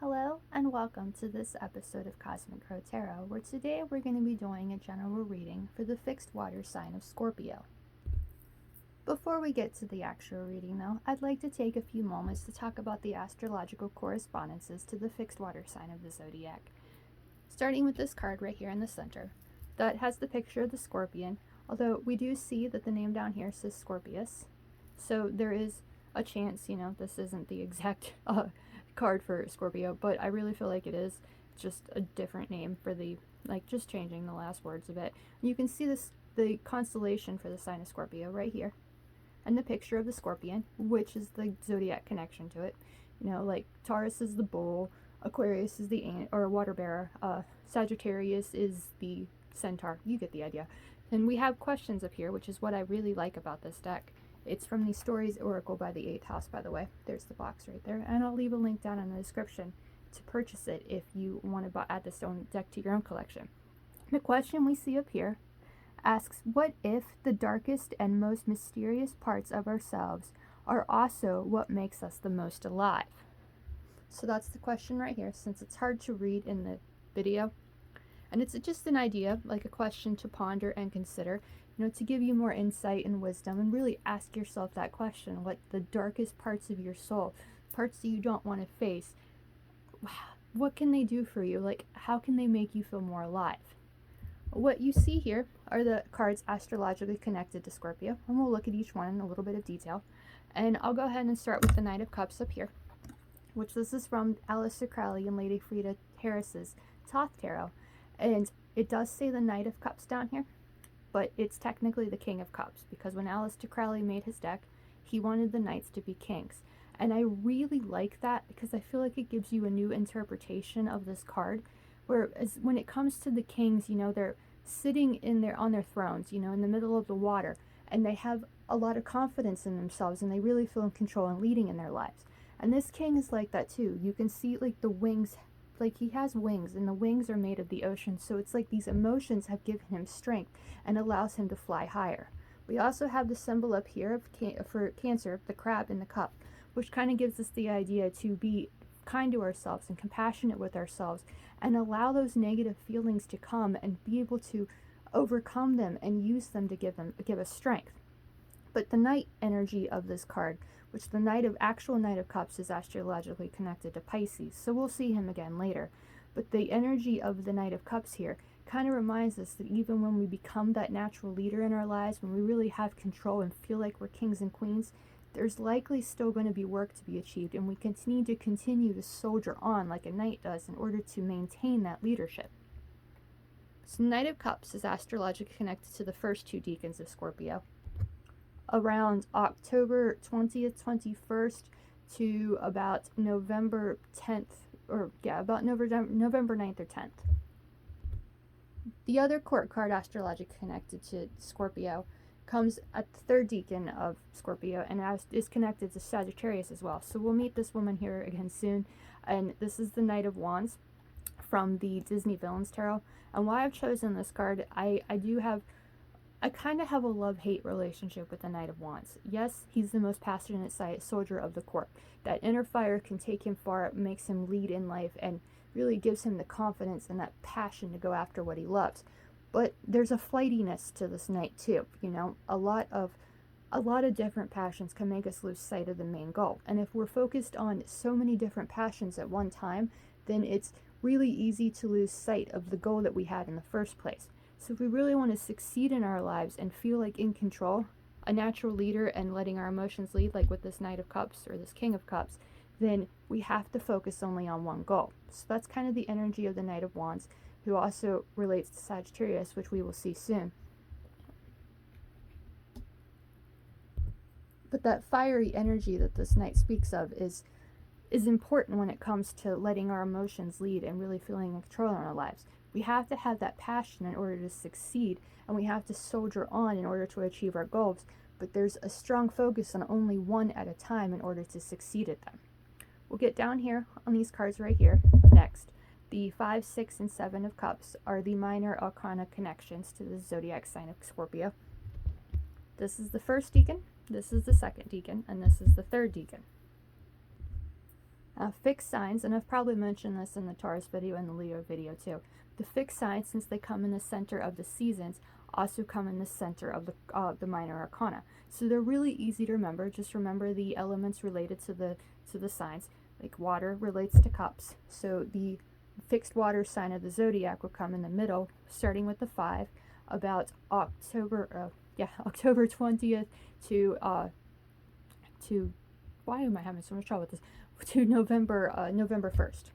Hello and welcome to this episode of Cosmic Crow Tarot, where today we're going to be doing a general reading for the fixed water sign of Scorpio. Before we get to the actual reading though, I'd like to take a few moments to talk about the astrological correspondences to the fixed water sign of the Zodiac. Starting with this card right here in the center, that has the picture of the scorpion, although we do see that the name down here says Scorpius, so there is a chance, this isn't the exact card for Scorpio, but I really feel like it is just a different name for just changing the last words a bit. You can see the constellation for the sign of Scorpio right here, and the picture of the scorpion, which is the zodiac connection to it. Like Taurus is the bull, Aquarius is the ant or water bearer, Sagittarius is the centaur. You get the idea. And we have questions up here, which is what I really like about this deck. It's from the Stories Oracle by the 8th house, by the way. There's the box right there. And I'll leave a link down in the description to purchase it if you want to add this own deck to your own collection. The question we see up here asks, what if the darkest and most mysterious parts of ourselves are also what makes us the most alive? So that's the question right here, since it's hard to read in the video. And it's just an idea, like a question to ponder and consider, to give you more insight and wisdom, and really ask yourself that question: what the darkest parts of your soul, parts that you don't want to face, what can they do for you? Like, how can they make you feel more alive? What you see here are the cards astrologically connected to Scorpio, and we'll look at each one in a little bit of detail. And I'll go ahead and start with the Knight of Cups up here, which this is from Aleister Crowley and Lady Frida Harris's Thoth Tarot. And it does say the Knight of Cups down here, but it's technically the King of Cups, because when Aleister Crowley made his deck, he wanted the knights to be kings. And I really like that, because I feel like it gives you a new interpretation of this card, whereas when it comes to the kings, they're sitting on their thrones, in the middle of the water, and they have a lot of confidence in themselves, and they really feel in control and leading in their lives. And this king is like that too. You can see like the wings, like he has wings, and the wings are made of the ocean, so it's like these emotions have given him strength and allows him to fly higher. We also have the symbol up here for Cancer, the crab in the cup, which kind of gives us the idea to be kind to ourselves and compassionate with ourselves, and allow those negative feelings to come and be able to overcome them and use them to give us strength. But the Knight energy of this card, which the actual Knight of Cups, is astrologically connected to Pisces, so we'll see him again later. But the energy of the Knight of Cups here kind of reminds us that even when we become that natural leader in our lives, when we really have control and feel like we're kings and queens, there's likely still going to be work to be achieved, and we need to continue to soldier on like a knight does in order to maintain that leadership. So Knight of Cups is astrologically connected to the first two decans of Scorpio, around October 20th, 21st to about November 10th, about November 9th or 10th. The other court card astrologically connected to Scorpio comes at the third decan of Scorpio, and is connected to Sagittarius as well. So we'll meet this woman here again soon, and this is the Knight of Wands from the Disney Villains Tarot. And why I've chosen this card, I kind of have a love-hate relationship with the Knight of Wands. Yes, he's the most passionate soldier of the court. That inner fire can take him far, it makes him lead in life, and really gives him the confidence and that passion to go after what he loves. But there's a flightiness to this knight too. A lot of different passions can make us lose sight of the main goal. And if we're focused on so many different passions at one time, then it's really easy to lose sight of the goal that we had in the first place. So if we really want to succeed in our lives and feel like in control, a natural leader, and letting our emotions lead, like with this Knight of Cups or this King of Cups, then we have to focus only on one goal. So that's kind of the energy of the Knight of Wands, who also relates to Sagittarius, which we will see soon. But that fiery energy that this knight speaks of is important when it comes to letting our emotions lead and really feeling in control in our lives. We have to have that passion in order to succeed, and we have to soldier on in order to achieve our goals, but there's a strong focus on only one at a time in order to succeed at them. We'll get down here on these cards right here next. The 5, 6, and 7 of Cups are the minor arcana connections to the zodiac sign of Scorpio. This is the first decan, this is the second decan, and this is the third decan. Fixed signs, and I've probably mentioned this in the Taurus video and the Leo video too. The fixed signs, since they come in the center of the seasons, also come in the center of the minor arcana. So they're really easy to remember. Just remember the elements related to the signs. Like water relates to cups, so the fixed water sign of the zodiac will come in the middle, starting with the 5, about October 20th to why am I having so much trouble with this? To November 1st.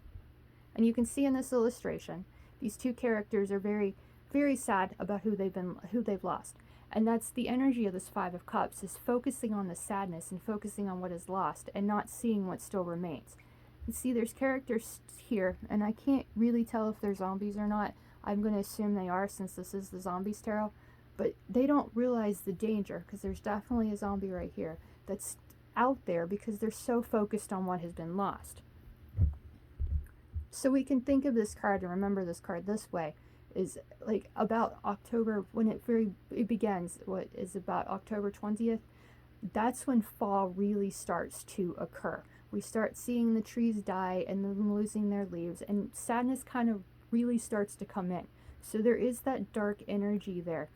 And you can see in this illustration, these two characters are very, very sad about who they've lost. And that's the energy of this 5 of Cups, is focusing on the sadness and focusing on what is lost and not seeing what still remains. You see there's characters here, and I can't really tell if they're zombies or not. I'm going to assume they are, since this is the Zombies Tarot. But they don't realize the danger, because there's definitely a zombie right here that's out there because they're so focused on what has been lost. So we can think of this card and remember this card this way, is like about October, when it begins, what is about October 20th, that's when fall really starts to occur. We start seeing the trees die and them losing their leaves, and sadness kind of really starts to come in. So there is that dark energy there,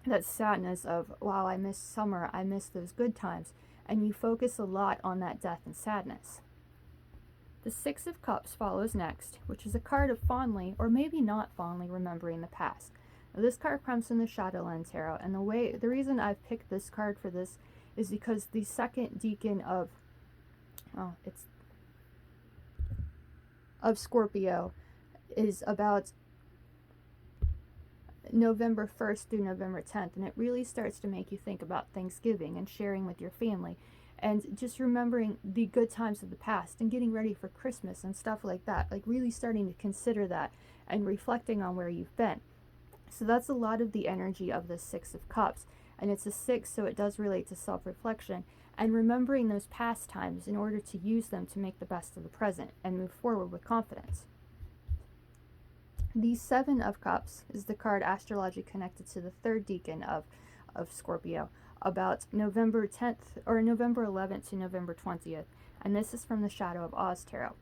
that sadness of, wow, I miss summer, I miss those good times, and you focus a lot on that death and sadness. The 6 of Cups follows next, which is a card of fondly, or maybe not fondly, remembering the past. Now, this card comes from the Shadowland Tarot, and the reason I've picked this card for this is because the second decan of Scorpio is about November 1st through November 10th, and it really starts to make you think about Thanksgiving and sharing with your family, and just remembering the good times of the past and getting ready for Christmas and stuff like that, like really starting to consider that and reflecting on where you've been. So that's a lot of the energy of the 6 of Cups, and it's a 6, so it does relate to self-reflection and remembering those past times in order to use them to make the best of the present and move forward with confidence. The 7 of Cups is the card astrologically connected to the 3rd decan of Scorpio, about November 10th or November 11th to November 20th, and this is from the Shadow of Oz Tarot,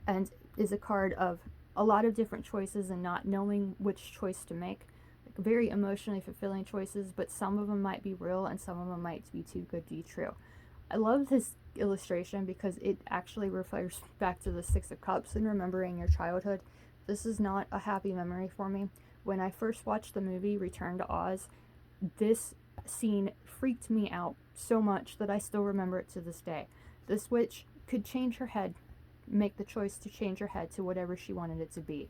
and is a card of a lot of different choices and not knowing which choice to make. Like very emotionally fulfilling choices, but some of them might be real and some of them might be too good to be true. I love this illustration because it actually refers back to the 6 of Cups and remembering your childhood. This is not a happy memory for me. When I first watched the movie Return to Oz, this scene freaked me out so much that I still remember it to this day. This witch could change her head, make the choice to change her head to whatever she wanted it to be.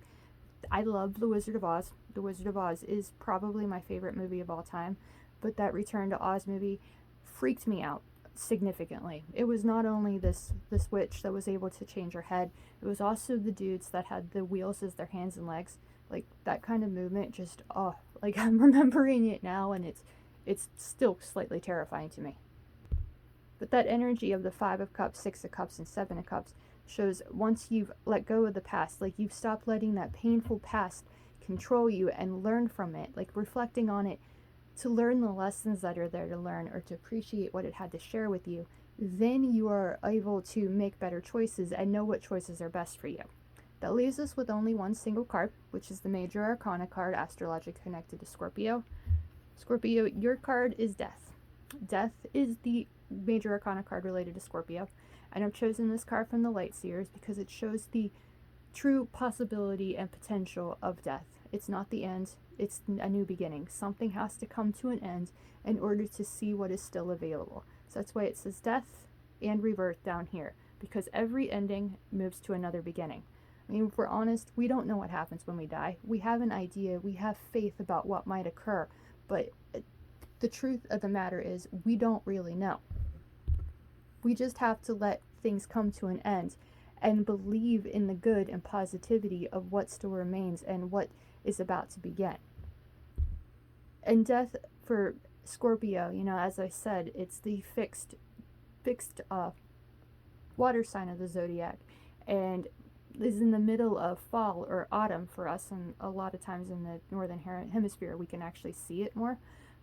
I love The Wizard of Oz. The Wizard of Oz is probably my favorite movie of all time, but that Return to Oz movie freaked me out significantly. It was not only this witch that was able to change her head, it was also the dudes that had the wheels as their hands and legs. Like that kind of movement, just like I'm remembering it now, and it's still slightly terrifying to me. But that energy of the 5 of Cups, 6 of Cups, and 7 of Cups shows once you've let go of the past, like you've stopped letting that painful past control you and learn from it, like reflecting on it to learn the lessons that are there to learn or to appreciate what it had to share with you, then you are able to make better choices and know what choices are best for you. That leaves us with only one single card, which is the Major Arcana card, astrologically connected to Scorpio. Scorpio, your card is Death. Death is the Major Arcana card related to Scorpio, and I've chosen this card from the Light Seers because it shows the true possibility and potential of death. It's not the end, it's a new beginning. Something has to come to an end in order to see what is still available. So that's why it says death and rebirth down here, because every ending moves to another beginning. I mean, if we're honest, we don't know what happens when we die. We have an idea, we have faith about what might occur, but the truth of the matter is we don't really know. We just have to let things come to an end and believe in the good and positivity of what still remains and what is about to begin. And death for Scorpio, as I said, it's the fixed water sign of the zodiac, and is in the middle of fall or autumn for us, and a lot of times in the northern hemisphere we can actually see it more.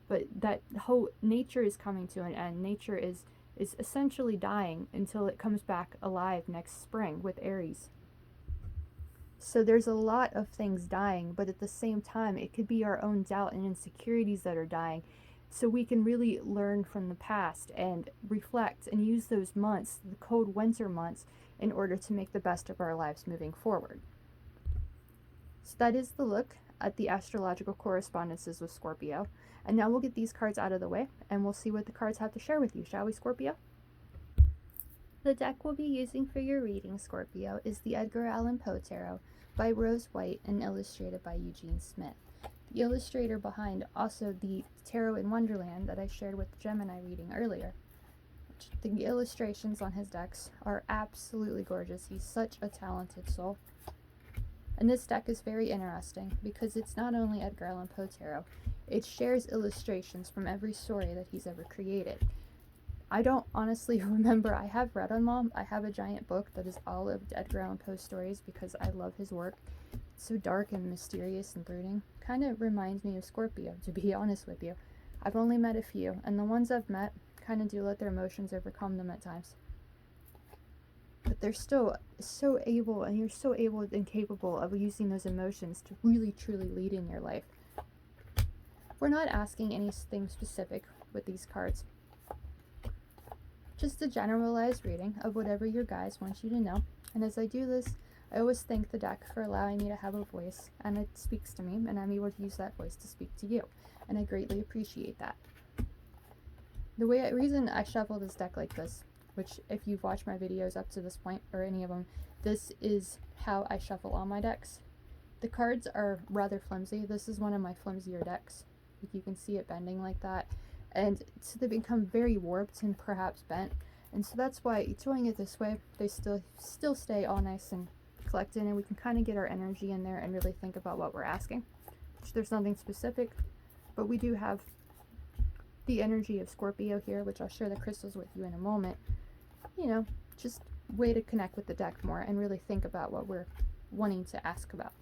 But that whole nature is coming to an end. Nature is is essentially dying until it comes back alive next spring with Aries. So there's a lot of things dying, but at the same time, it could be our own doubt and insecurities that are dying. So we can really learn from the past and reflect and use those months, the cold winter months, in order to make the best of our lives moving forward. So that is the look at the astrological correspondences with Scorpio. And now we'll get these cards out of the way and we'll see what the cards have to share with you, shall we, Scorpio? The deck we'll be using for your reading, Scorpio, is the Edgar Allan Poe Tarot by Rose White and illustrated by Eugene Smith. The illustrator behind also the Tarot in Wonderland that I shared with the Gemini reading earlier. The illustrations on his decks are absolutely gorgeous. He's such a talented soul. And this deck is very interesting because it's not only Edgar Allan Poe Tarot, it shares illustrations from every story that he's ever created. I don't honestly remember. I have read on Mom. I have a giant book that is all of Edgar Allan Poe stories because I love his work. It's so dark and mysterious and brooding. Kind of reminds me of Scorpio, to be honest with you. I've only met a few, and the ones I've met kind of do let their emotions overcome them at times. But they're still so able, and you're so able and capable of using those emotions to really, truly lead in your life. We're not asking anything specific with these cards. Just a generalized reading of whatever your guides want you to know. And as I do this, I always thank the deck for allowing me to have a voice, and it speaks to me, and I'm able to use that voice to speak to you. And I greatly appreciate that. The reason I shuffle this deck like this, which if you've watched my videos up to this point, or any of them, this is how I shuffle all my decks. The cards are rather flimsy. This is one of my flimsier decks. You can see it bending like that. And so they become very warped and perhaps bent. And so that's why doing it this way, they still stay all nice and collected, and we can kind of get our energy in there and really think about what we're asking. Which there's nothing specific, but we do have the energy of Scorpio here, which I'll share the crystals with you in a moment. You know, just way to connect with the deck more and really think about what we're wanting to ask about.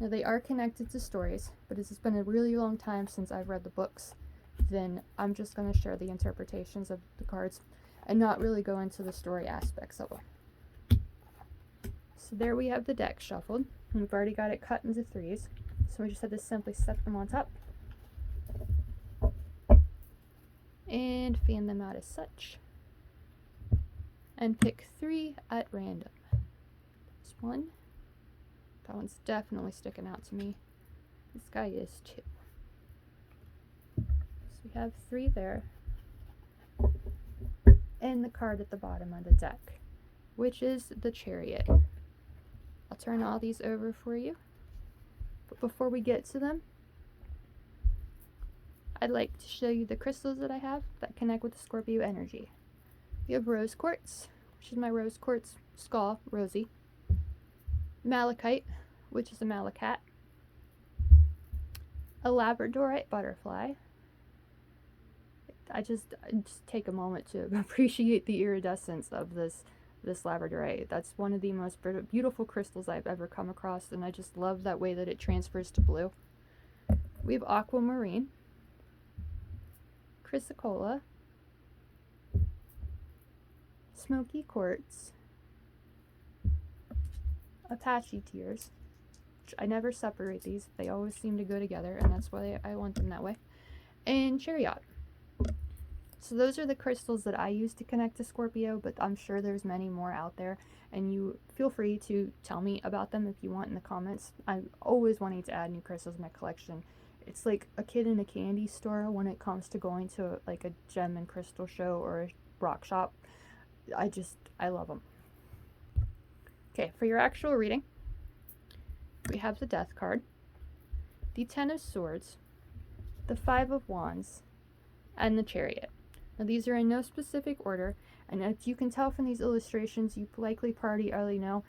Now, they are connected to stories, but it's been a really long time since I've read the books. Then I'm just going to share the interpretations of the cards and not really go into the story aspects of them. So there we have the deck shuffled. We've already got it cut into threes, so we just have to simply set them on top and fan them out as such and pick three at random. There's one. That one's definitely sticking out to me. This guy is too. So we have three there. And the card at the bottom of the deck, which is the Chariot. I'll turn all these over for you. But before we get to them, I'd like to show you the crystals that I have that connect with the Scorpio energy. We have rose quartz, which is my rose quartz skull, Rosie. Malachite, which is a malacat. A labradorite butterfly. I just take a moment to appreciate the iridescence of this labradorite. That's one of the most beautiful crystals I've ever come across, and I just love that way that it transfers to blue. We have aquamarine, chrysocolla, smoky quartz, Apache tears, which I never separate these. They always seem to go together, and that's why I want them that way, and chariot. So those are the crystals that I use to connect to Scorpio, but I'm sure there's many more out there, and you feel free to tell me about them if you want in the comments. I'm always wanting to add new crystals in my collection. It's like a kid in a candy store when it comes to going to like a gem and crystal show or a rock shop. I love them. Okay, for your actual reading, we have the Death card, the Ten of Swords, the Five of Wands, and the Chariot. Now, these are in no specific order, and as you can tell from these illustrations, you likely already know,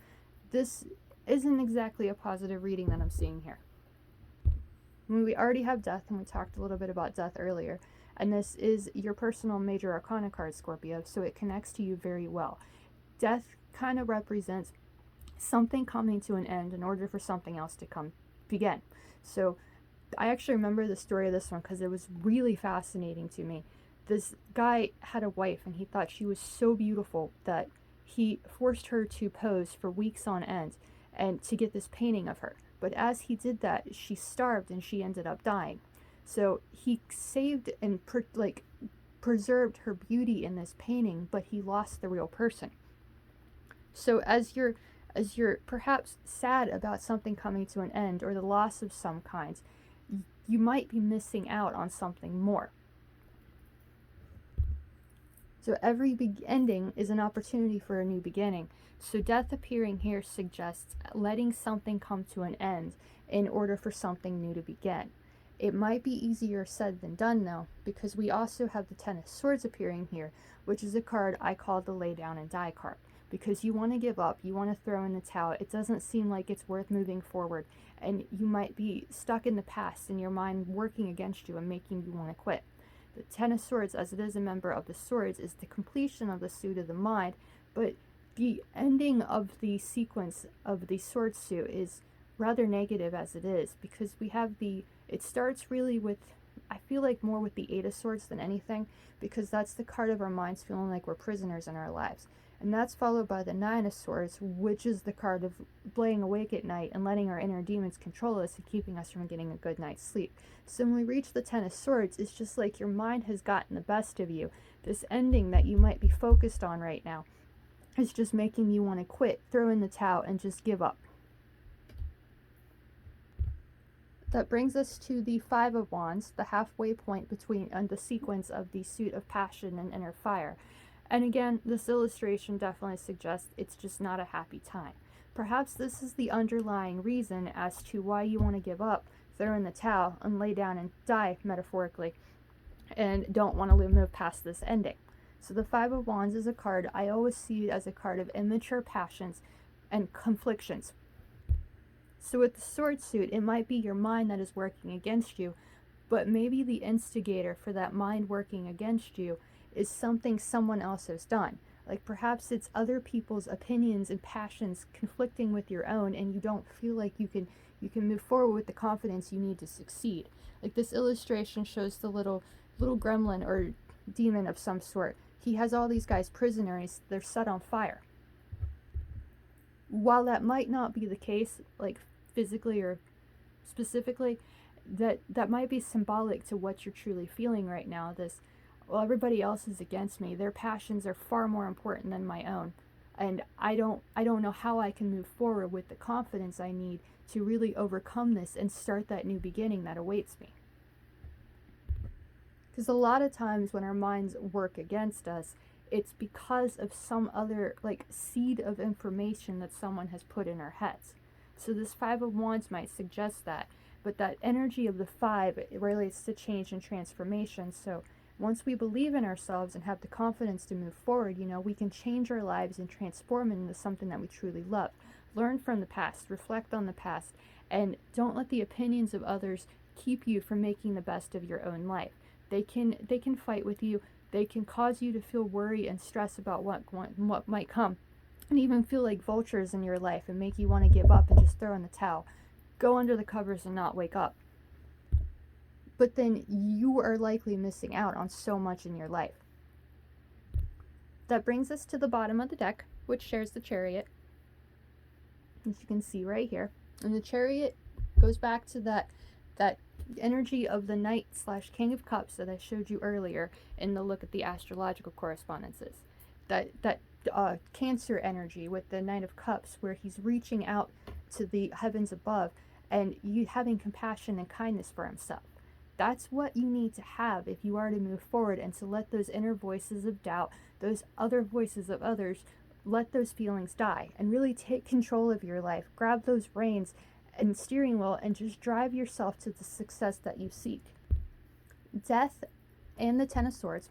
this isn't exactly a positive reading that I'm seeing here. I mean, we already have Death, and we talked a little bit about Death earlier, and this is your personal major arcana card, Scorpio, so it connects to you very well. Death kind of represents something coming to an end in order for something else to begin. So I actually remember the story of this one because it was really fascinating to me. this guy had a wife and he thought she was so beautiful that he forced her to pose for weeks on end and to get this painting of her. But as he did that, she starved and she ended up dying. So he saved and preserved her beauty in this painting, but he lost the real person. So as you're perhaps sad about something coming to an end or the loss of some kind, you might be missing out on something more. So every ending is an opportunity for a new beginning. So death appearing here suggests letting something come to an end in order for something new to begin. It might be easier said than done though, because we also have the Ten of Swords appearing here, which is a card I call the lay down and die card. Because you want to give up, you want to throw in the towel, it doesn't seem like it's worth moving forward, and you might be stuck in the past and your mind working against you and making you want to quit. The Ten of Swords, as it is a member of the Swords, is the completion of the suit of the mind, but the ending of the sequence of the sword suit is rather negative as it is, because we have it starts really with, I feel like more with the Eight of Swords than anything, because that's the card of our minds feeling like we're prisoners in our lives. And that's followed by the Nine of Swords, which is the card of laying awake at night and letting our inner demons control us and keeping us from getting a good night's sleep. So when we reach the Ten of Swords, it's just like your mind has gotten the best of you. This ending that you might be focused on right now is just making you want to quit, throw in the towel, and just give up. That brings us to the Five of Wands, the halfway point between the sequence of the suit of passion and inner fire. And again, this illustration definitely suggests it's just not a happy time. Perhaps this is the underlying reason as to why you want to give up, throw in the towel, and lay down and die, metaphorically, and don't want to move past this ending. So the Five of Wands is a card I always see as a card of immature passions and conflictions. So with the sword suit, it might be your mind that is working against you, but maybe the instigator for that mind working against you is something someone else has done. Like perhaps it's other people's opinions and passions conflicting with your own, and you don't feel like you can move forward with the confidence you need to succeed. Like this illustration shows the little gremlin or demon of some sort. He has all these guys prisoners, they're set on fire. While that might not be the case, like physically or specifically, that might be symbolic to what you're truly feeling right now. Well, everybody else is against me. Their passions are far more important than my own. And I don't know how I can move forward with the confidence I need to really overcome this and start that new beginning that awaits me. Because a lot of times when our minds work against us, it's because of some other seed of information that someone has put in our heads. So this Five of Wands might suggest that, but that energy of the five, it relates to change and transformation. So once we believe in ourselves and have the confidence to move forward, we can change our lives and transform it into something that we truly love. Learn from the past, reflect on the past, and don't let the opinions of others keep you from making the best of your own life. They can fight with you. They can cause you to feel worry and stress about what might come, and even feel like vultures in your life and make you want to give up and just throw in the towel. Go under the covers and not wake up. But then you are likely missing out on so much in your life. That brings us to the bottom of the deck, which shares the Chariot, as you can see right here. And the Chariot goes back to that energy of the Knight / King of Cups that I showed you earlier in the look at the astrological correspondences. That Cancer energy with the Knight of Cups, where he's reaching out to the heavens above and you having compassion and kindness for himself. That's what you need to have if you are to move forward, and to let those inner voices of doubt, those other voices of others, let those feelings die and really take control of your life. Grab those reins and steering wheel and just drive yourself to the success that you seek. Death and the Ten of Swords,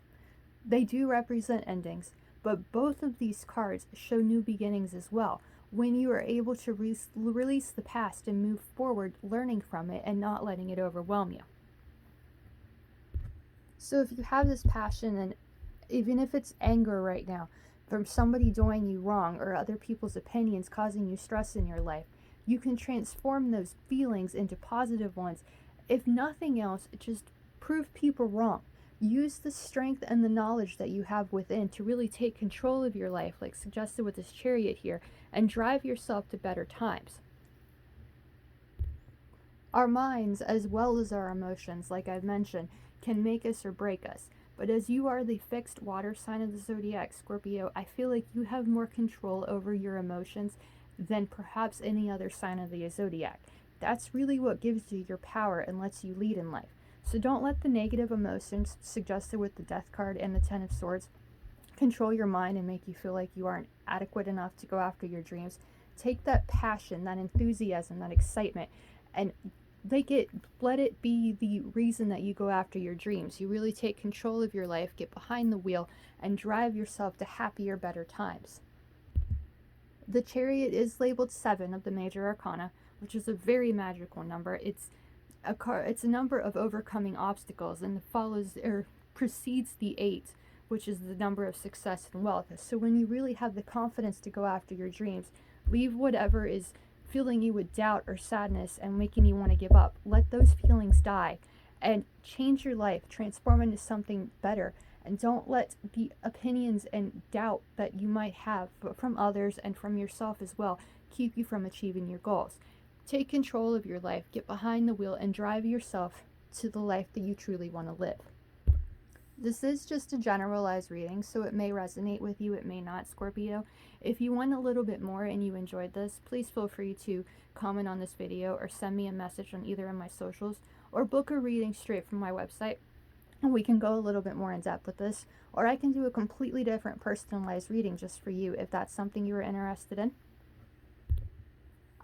they do represent endings, but both of these cards show new beginnings as well, when you are able to release the past and move forward, learning from it and not letting it overwhelm you. So if you have this passion, and even if it's anger right now from somebody doing you wrong or other people's opinions causing you stress in your life, you can transform those feelings into positive ones. If nothing else, just prove people wrong. use the strength and the knowledge that you have within to really take control of your life, like suggested with this Chariot here, and drive yourself to better times. Our minds, as well as our emotions, like I've mentioned, can make us or break us. But as you are the fixed water sign of the zodiac, Scorpio, I feel like you have more control over your emotions than perhaps any other sign of the zodiac. That's really what gives you your power and lets you lead in life. So don't let the negative emotions suggested with the Death card and the Ten of Swords control your mind and make you feel like you aren't adequate enough to go after your dreams. Take that passion, that enthusiasm, that excitement, and let it be the reason that you go after your dreams. You really take control of your life, get behind the wheel, and drive yourself to happier, better times. The Chariot is labeled 7 of the major arcana, which is a very magical number. It's a number of overcoming obstacles, and follows or precedes the 8, which is the number of success and wealth. So when you really have the confidence to go after your dreams, leave whatever is filling you with doubt or sadness and making you want to give up. Let those feelings die and change your life, transform into something better. And don't let the opinions and doubt that you might have from others and from yourself as well keep you from achieving your goals. Take control of your life, get behind the wheel, and drive yourself to the life that you truly want to live. This is just a generalized reading, so it may resonate with you, it may not, Scorpio. If you want a little bit more and you enjoyed this, please feel free to comment on this video or send me a message on either of my socials, or book a reading straight from my website, and we can go a little bit more in depth with this, or I can do a completely different personalized reading just for you if that's something you are interested in.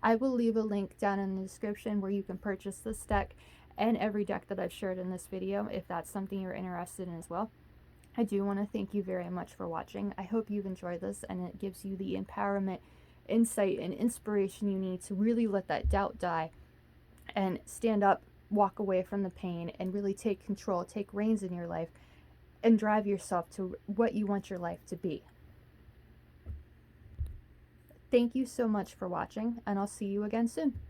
I will leave a link down in the description where you can purchase this deck and every deck that I've shared in this video if that's something you're interested in as well. I do want to thank you very much for watching. I hope you've enjoyed this and it gives you the empowerment, insight, and inspiration you need to really let that doubt die and stand up, walk away from the pain, and really take control, take reins in your life, and drive yourself to what you want your life to be. Thank you so much for watching, and I'll see you again soon.